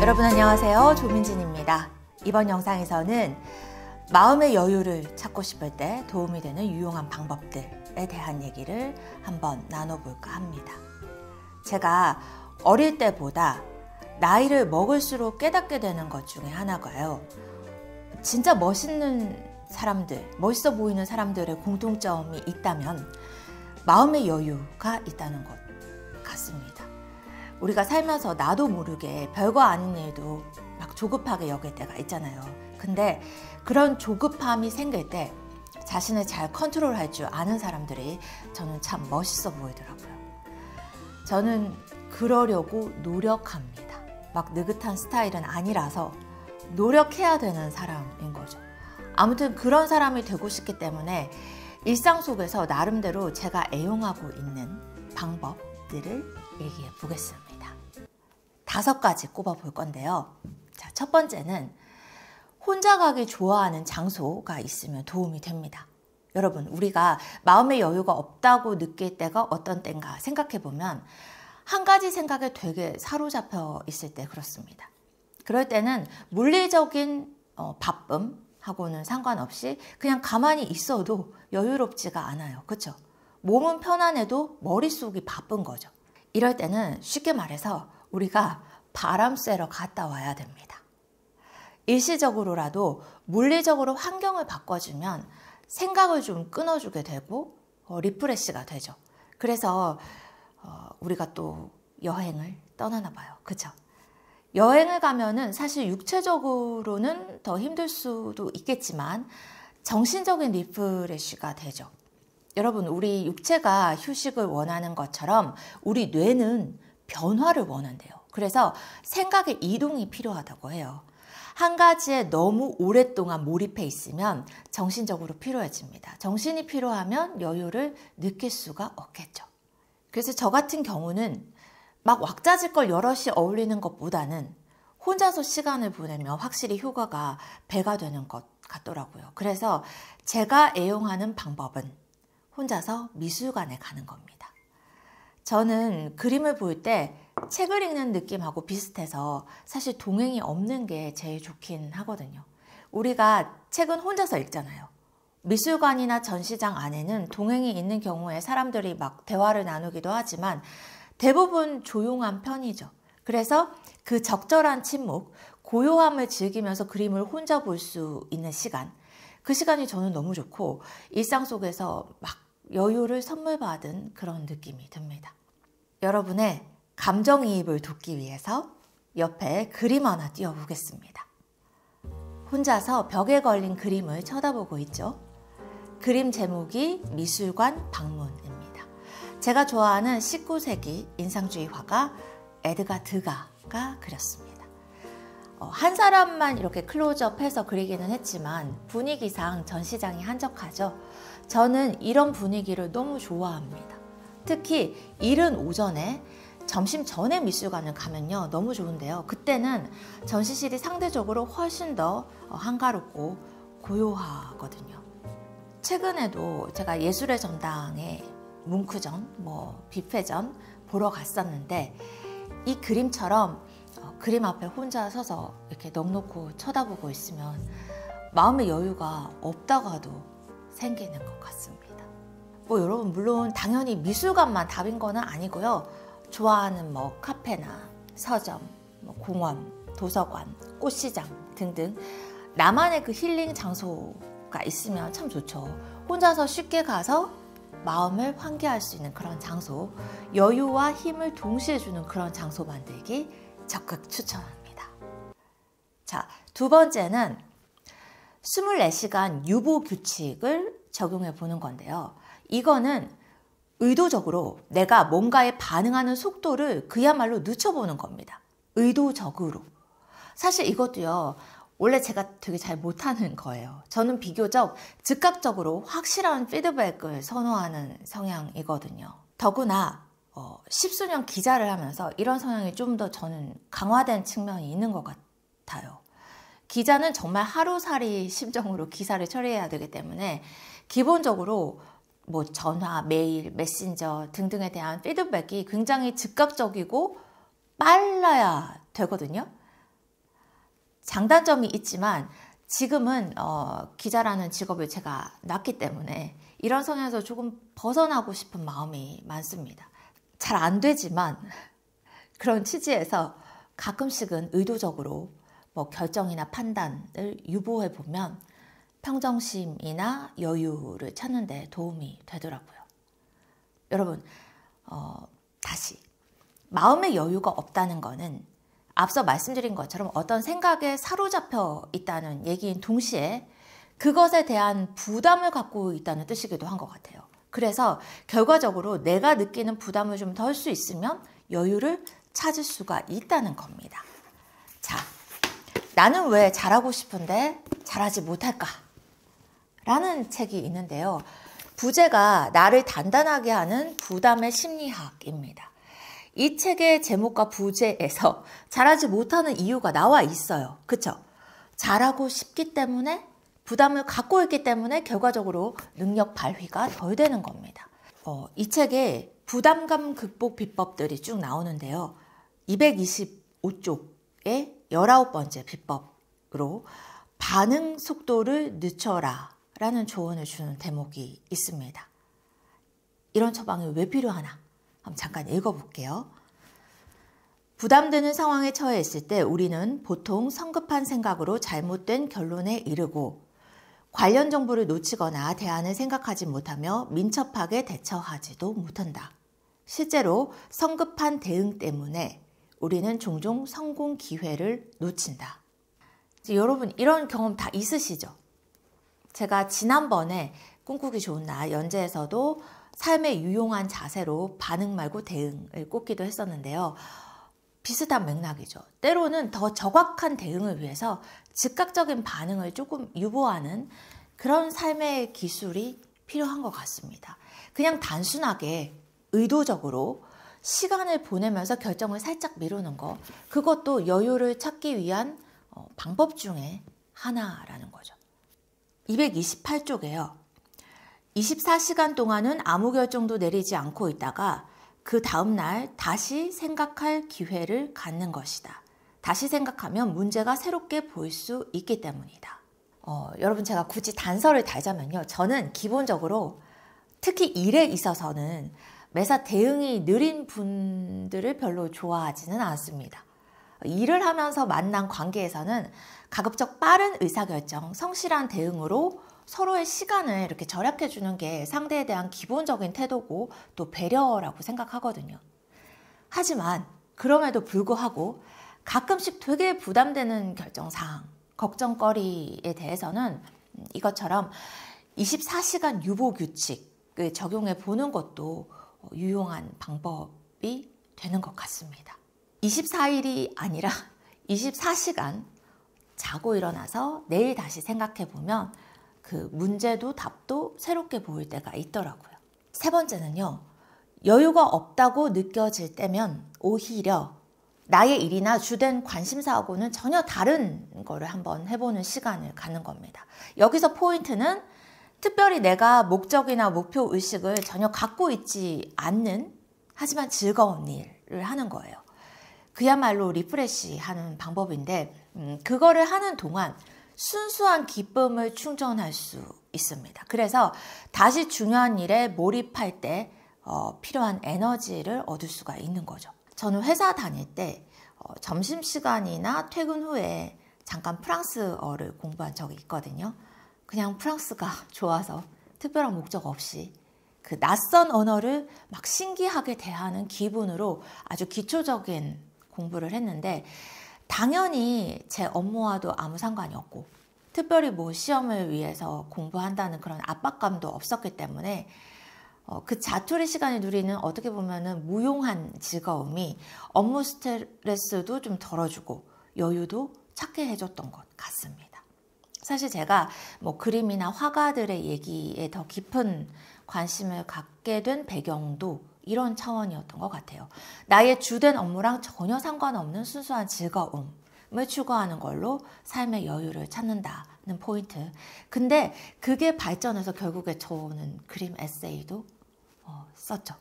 여러분 안녕하세요. 조민진입니다. 이번 영상에서는 마음의 여유를 찾고 싶을 때 도움이 되는 유용한 방법들에 대한 얘기를 한번 나눠볼까 합니다. 제가 어릴 때보다 나이를 먹을수록 깨닫게 되는 것 중에 하나가요. 진짜 멋있는 사람들, 멋있어 보이는 사람들의 공통점이 있다면 마음의 여유가 있다는 것 같습니다. 우리가 살면서 나도 모르게 별거 아닌 일도 막 조급하게 여길 때가 있잖아요. 근데 그런 조급함이 생길 때 자신을 잘 컨트롤할 줄 아는 사람들이 저는 참 멋있어 보이더라고요. 저는 그러려고 노력합니다. 막 느긋한 스타일은 아니라서 노력해야 되는 사람인 거죠. 아무튼 그런 사람이 되고 싶기 때문에 일상 속에서 나름대로 제가 애용하고 있는 방법들을 얘기해 보겠습니다. 5가지 꼽아 볼 건데요. 자, 첫 번째는 혼자 가기 좋아하는 장소가 있으면 도움이 됩니다. 여러분, 우리가 마음의 여유가 없다고 느낄 때가 어떤 때인가 생각해 보면 한 가지 생각에 되게 사로잡혀 있을 때 그렇습니다. 그럴 때는 물리적인 바쁨하고는 상관없이 그냥 가만히 있어도 여유롭지가 않아요. 그렇죠? 몸은 편안해도 머릿속이 바쁜 거죠. 이럴 때는 쉽게 말해서 우리가 바람 쐬러 갔다 와야 됩니다. 일시적으로라도 물리적으로 환경을 바꿔주면 생각을 좀 끊어주게 되고 리프레시가 되죠. 그래서 우리가 또 여행을 떠나나 봐요. 그렇죠? 여행을 가면은 사실 육체적으로는 더 힘들 수도 있겠지만 정신적인 리프레시가 되죠. 여러분, 우리 육체가 휴식을 원하는 것처럼 우리 뇌는 변화를 원한대요. 그래서 생각의 이동이 필요하다고 해요. 한 가지에 너무 오랫동안 몰입해 있으면 정신적으로 피로해집니다. 정신이 피로하면 여유를 느낄 수가 없겠죠. 그래서 저 같은 경우는 막 왁자지껄 여럿이 어울리는 것보다는 혼자서 시간을 보내면 확실히 효과가 배가 되는 것 같더라고요. 그래서 제가 애용하는 방법은 혼자서 미술관에 가는 겁니다. 저는 그림을 볼 때 책을 읽는 느낌하고 비슷해서 사실 동행이 없는 게 제일 좋긴 하거든요. 우리가 책은 혼자서 읽잖아요. 미술관이나 전시장 안에는 동행이 있는 경우에 사람들이 막 대화를 나누기도 하지만 대부분 조용한 편이죠. 그래서 그 적절한 침묵, 고요함을 즐기면서 그림을 혼자 볼 수 있는 시간, 그 시간이 저는 너무 좋고 일상 속에서 막 여유를 선물 받은 그런 느낌이 듭니다. 여러분의 감정이입을 돕기 위해서 옆에 그림 하나 띄워보겠습니다. 혼자서 벽에 걸린 그림을 쳐다보고 있죠. 그림 제목이 미술관 방문입니다. 제가 좋아하는 19세기 인상주의 화가 에드가 드가가 그렸습니다. 한 사람만 이렇게 클로즈업해서 그리기는 했지만 분위기상 전시장이 한적하죠. 저는 이런 분위기를 너무 좋아합니다. 특히 이른 오전에 점심 전에 미술관을 가면요 너무 좋은데요. 그때는 전시실이 상대적으로 훨씬 더 한가롭고 고요하거든요. 최근에도 제가 예술의 전당에 뭉크전, 뷔페전 보러 갔었는데 이 그림처럼 그림 앞에 혼자 서서 이렇게 넋놓고 쳐다보고 있으면 마음의 여유가 없다가도 생기는 것 같습니다. 여러분, 물론 당연히 미술관만 답인 거는 아니고요. 좋아하는 카페나 서점, 공원, 도서관, 꽃시장 등등 나만의 그 힐링 장소가 있으면 참 좋죠. 혼자서 쉽게 가서 마음을 환기할 수 있는 그런 장소, 여유와 힘을 동시에 주는 그런 장소 만들기 적극 추천합니다. 자, 2번째는 24시간 유보 규칙을 적용해 보는 건데요. 이거는 의도적으로 내가 뭔가에 반응하는 속도를 그야말로 늦춰보는 겁니다. 의도적으로. 사실 이것도요, 원래 제가 되게 잘 못하는 거예요. 저는 비교적 즉각적으로 확실한 피드백을 선호하는 성향이거든요. 더구나 10수년 기자를 하면서 이런 성향이 좀 더 저는 강화된 측면이 있는 것 같아요. 기자는 정말 하루살이 심정으로 기사를 처리해야 되기 때문에 기본적으로 전화, 메일, 메신저 등등에 대한 피드백이 굉장히 즉각적이고 빨라야 되거든요. 장단점이 있지만 지금은 기자라는 직업을 제가 놨기 때문에 이런 성향에서 조금 벗어나고 싶은 마음이 많습니다. 잘 안 되지만 그런 취지에서 가끔씩은 의도적으로 뭐 결정이나 판단을 유보해 보면 평정심이나 여유를 찾는 데 도움이 되더라고요. 여러분, 다시 마음의 여유가 없다는 거는 앞서 말씀드린 것처럼 어떤 생각에 사로잡혀 있다는 얘기인 동시에 그것에 대한 부담을 갖고 있다는 뜻이기도 한 것 같아요. 그래서 결과적으로 내가 느끼는 부담을 좀 덜 수 있으면 여유를 찾을 수가 있다는 겁니다. 자, 나는 왜 잘하고 싶은데 잘하지 못할까? 라는 책이 있는데요. 부제가 나를 단단하게 하는 부담의 심리학입니다. 이 책의 제목과 부제에서 잘하지 못하는 이유가 나와 있어요. 그쵸? 잘하고 싶기 때문에 부담을 갖고 있기 때문에 결과적으로 능력 발휘가 덜 되는 겁니다. 이 책에 부담감 극복 비법들이 쭉 나오는데요. 225쪽의 19번째 비법으로 반응 속도를 늦춰라 라는 조언을 주는 대목이 있습니다. 이런 처방이 왜 필요하나? 한번 잠깐 읽어볼게요. 부담되는 상황에 처해 있을 때 우리는 보통 성급한 생각으로 잘못된 결론에 이르고 관련 정보를 놓치거나 대안을 생각하지 못하며 민첩하게 대처하지도 못한다. 실제로 성급한 대응 때문에 우리는 종종 성공 기회를 놓친다. 여러분 이런 경험 다 있으시죠? 제가 지난번에 꿈꾸기 좋은 날 연재에서도 삶의 유용한 자세로 반응 말고 대응을 꼽기도 했었는데요. 비슷한 맥락이죠. 때로는 더 정확한 대응을 위해서 즉각적인 반응을 조금 유보하는 그런 삶의 기술이 필요한 것 같습니다. 그냥 단순하게 의도적으로 시간을 보내면서 결정을 살짝 미루는 거, 그것도 여유를 찾기 위한 방법 중에 하나라는 거죠. 228쪽에요. 24시간 동안은 아무 결정도 내리지 않고 있다가 그 다음날 다시 생각할 기회를 갖는 것이다. 다시 생각하면 문제가 새롭게 보일 수 있기 때문이다. 여러분 제가 굳이 단서를 달자면요. 저는 기본적으로 특히 일에 있어서는 매사 대응이 느린 분들을 별로 좋아하지는 않습니다. 일을 하면서 만난 관계에서는 가급적 빠른 의사결정, 성실한 대응으로 서로의 시간을 이렇게 절약해 주는 게 상대에 대한 기본적인 태도고 또 배려라고 생각하거든요. 하지만 그럼에도 불구하고 가끔씩 되게 부담되는 결정사항, 걱정거리에 대해서는 이것처럼 24시간 유보규칙을 적용해 보는 것도 유용한 방법이 되는 것 같습니다. 24일이 아니라 24시간 자고 일어나서 내일 다시 생각해 보면 그 문제도 답도 새롭게 보일 때가 있더라고요. 세 번째는요. 여유가 없다고 느껴질 때면 오히려 나의 일이나 주된 관심사하고는 전혀 다른 거를 한번 해보는 시간을 갖는 겁니다. 여기서 포인트는 특별히 내가 목적이나 목표 의식을 전혀 갖고 있지 않는 하지만 즐거운 일을 하는 거예요. 그야말로 리프레시하는 방법인데 그거를 하는 동안 순수한 기쁨을 충전할 수 있습니다. 그래서 다시 중요한 일에 몰입할 때 필요한 에너지를 얻을 수가 있는 거죠. 저는 회사 다닐 때 점심시간이나 퇴근 후에 잠깐 프랑스어를 공부한 적이 있거든요. 그냥 프랑스가 좋아서 특별한 목적 없이 그 낯선 언어를 막 신기하게 대하는 기분으로 아주 기초적인 공부를 했는데 당연히 제 업무와도 아무 상관이 없고 특별히 뭐 시험을 위해서 공부한다는 그런 압박감도 없었기 때문에 그 자투리 시간을 누리는 어떻게 보면은 무용한 즐거움이 업무 스트레스도 좀 덜어주고 여유도 찾게 해줬던 것 같습니다. 사실 제가 뭐 그림이나 화가들의 얘기에 더 깊은 관심을 갖게 된 배경도 이런 차원이었던 것 같아요. 나의 주된 업무랑 전혀 상관없는 순수한 즐거움을 추구하는 걸로 삶의 여유를 찾는다는 포인트. 근데 그게 발전해서 결국에 저는 그림 에세이도 썼죠.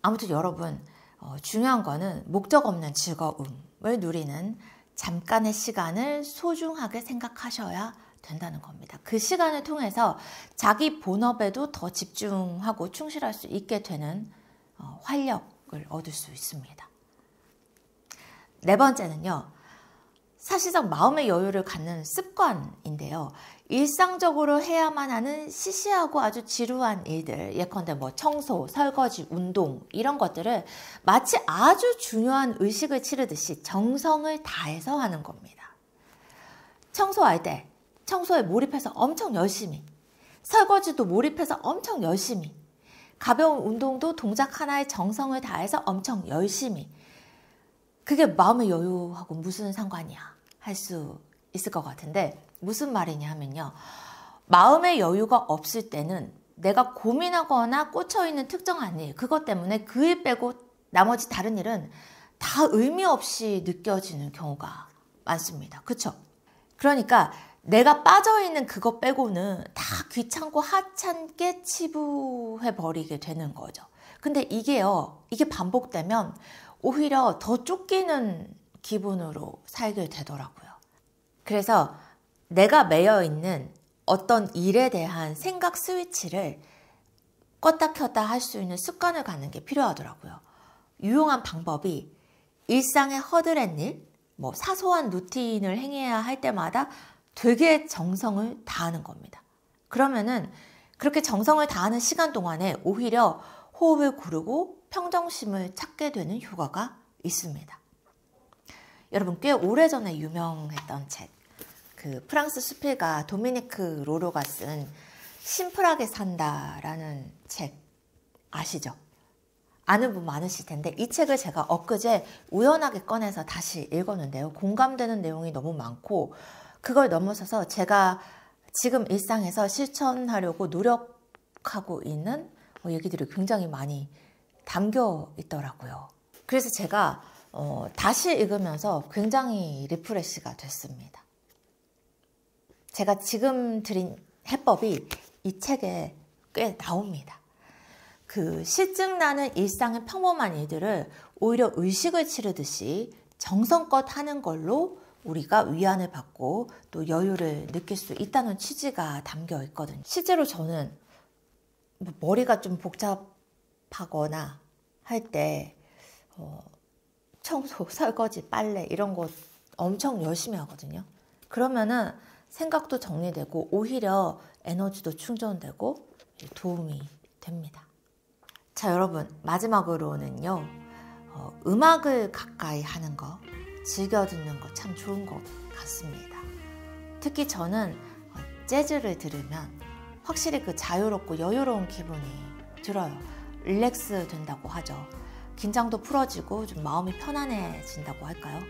아무튼 여러분 중요한 거는 목적 없는 즐거움을 누리는 잠깐의 시간을 소중하게 생각하셔야 된다는 겁니다. 그 시간을 통해서 자기 본업에도 더 집중하고 충실할 수 있게 되는 활력을 얻을 수 있습니다. 네 번째는요. 사실상 마음의 여유를 갖는 습관인데요. 일상적으로 해야만 하는 시시하고 아주 지루한 일들, 예컨대 뭐 청소, 설거지, 운동 이런 것들을 마치 아주 중요한 의식을 치르듯이 정성을 다해서 하는 겁니다. 청소할 때 청소에 몰입해서 엄청 열심히, 설거지도 몰입해서 엄청 열심히, 가벼운 운동도 동작 하나에 정성을 다해서 엄청 열심히. 그게 마음의 여유하고 무슨 상관이야 할 수 있을 것 같은데, 무슨 말이냐 하면요. 마음의 여유가 없을 때는 내가 고민하거나 꽂혀있는 특정한 일, 그것 때문에 그 일 빼고 나머지 다른 일은 다 의미 없이 느껴지는 경우가 많습니다. 그쵸? 그러니까 내가 빠져있는 그것 빼고는 다 귀찮고 하찮게 치부해버리게 되는 거죠. 근데 이게 반복되면 오히려 더 쫓기는 기분으로 살게 되더라고요. 그래서 내가 매여있는 어떤 일에 대한 생각 스위치를 껐다 켰다 할 수 있는 습관을 갖는 게 필요하더라고요. 유용한 방법이 일상의 허드렛 일, 뭐 사소한 루틴을 행해야 할 때마다 되게 정성을 다하는 겁니다. 그러면은 그렇게 정성을 다하는 시간 동안에 오히려 호흡을 고르고 평정심을 찾게 되는 효과가 있습니다. 여러분 꽤 오래전에 유명했던 책, 그 프랑스 수필가 도미니크 로로가 쓴 심플하게 산다라는 책 아시죠? 아는 분 많으실 텐데 이 책을 제가 엊그제 우연하게 꺼내서 다시 읽었는데요. 공감되는 내용이 너무 많고 그걸 넘어서서 제가 지금 일상에서 실천하려고 노력하고 있는 얘기들이 굉장히 많이 담겨 있더라고요. 그래서 제가 다시 읽으면서 굉장히 리프레시가 됐습니다. 제가 지금 드린 해법이 이 책에 꽤 나옵니다. 그 실증나는 일상의 평범한 일들을 오히려 의식을 치르듯이 정성껏 하는 걸로 우리가 위안을 받고 또 여유를 느낄 수 있다는 취지가 담겨 있거든요. 실제로 저는 머리가 좀 복잡하거나 할 때 청소, 설거지, 빨래 이런 거 엄청 열심히 하거든요. 그러면은 생각도 정리되고 오히려 에너지도 충전되고 도움이 됩니다. 자, 여러분 마지막으로는요. 음악을 가까이 하는 거, 즐겨 듣는 거 참 좋은 것 같습니다. 특히 저는 재즈를 들으면 확실히 그 자유롭고 여유로운 기분이 들어요. 릴렉스 된다고 하죠. 긴장도 풀어지고 좀 마음이 편안해진다고 할까요?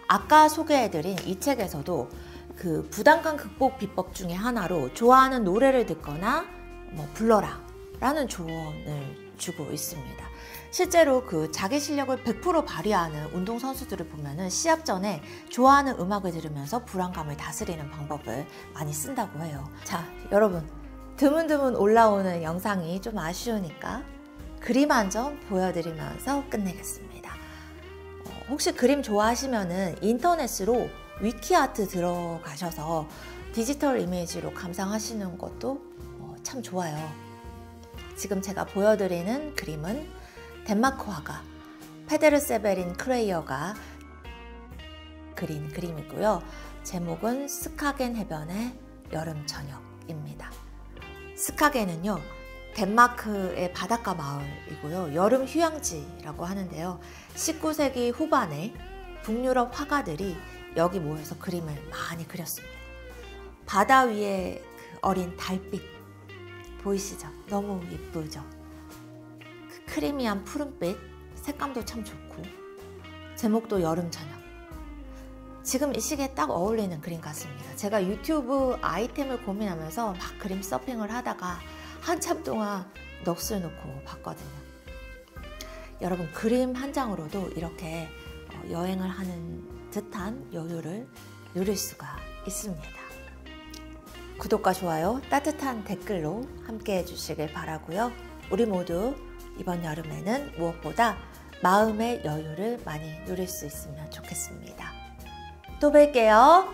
아까 소개해드린 이 책에서도 그 부담감 극복 비법 중에 하나로 좋아하는 노래를 듣거나 불러라 라는 조언을 주고 있습니다. 실제로 그 자기 실력을 100% 발휘하는 운동선수들을 보면은 시합 전에 좋아하는 음악을 들으면서 불안감을 다스리는 방법을 많이 쓴다고 해요. 자, 여러분 드문드문 올라오는 영상이 좀 아쉬우니까 그림 한 점 보여드리면서 끝내겠습니다. 혹시 그림 좋아하시면은 인터넷으로 위키아트 들어가셔서 디지털 이미지로 감상하시는 것도 참 좋아요. 지금 제가 보여드리는 그림은 덴마크 화가 페데르 세베린 크레이어가 그린 그림이고요. 제목은 스카겐 해변의 여름 저녁입니다. 스카겐은요, 덴마크의 바닷가 마을이고요. 여름 휴양지라고 하는데요. 19세기 후반에 북유럽 화가들이 여기 모여서 그림을 많이 그렸습니다. 바다 위에 그 어린 달빛 보이시죠? 너무 예쁘죠? 그 크리미한 푸른빛, 색감도 참 좋고 제목도 여름 저녁. 지금 이 시기에 딱 어울리는 그림 같습니다. 제가 유튜브 아이템을 고민하면서 막 그림 서핑을 하다가 한참 동안 넋을 놓고 봤거든요. 여러분 그림 한 장으로도 이렇게 여행을 하는 듯한 여유를 누릴 수가 있습니다. 구독과 좋아요, 따뜻한 댓글로 함께 해주시길 바라고요. 우리 모두 이번 여름에는 무엇보다 마음의 여유를 많이 누릴 수 있으면 좋겠습니다. 또 뵐게요.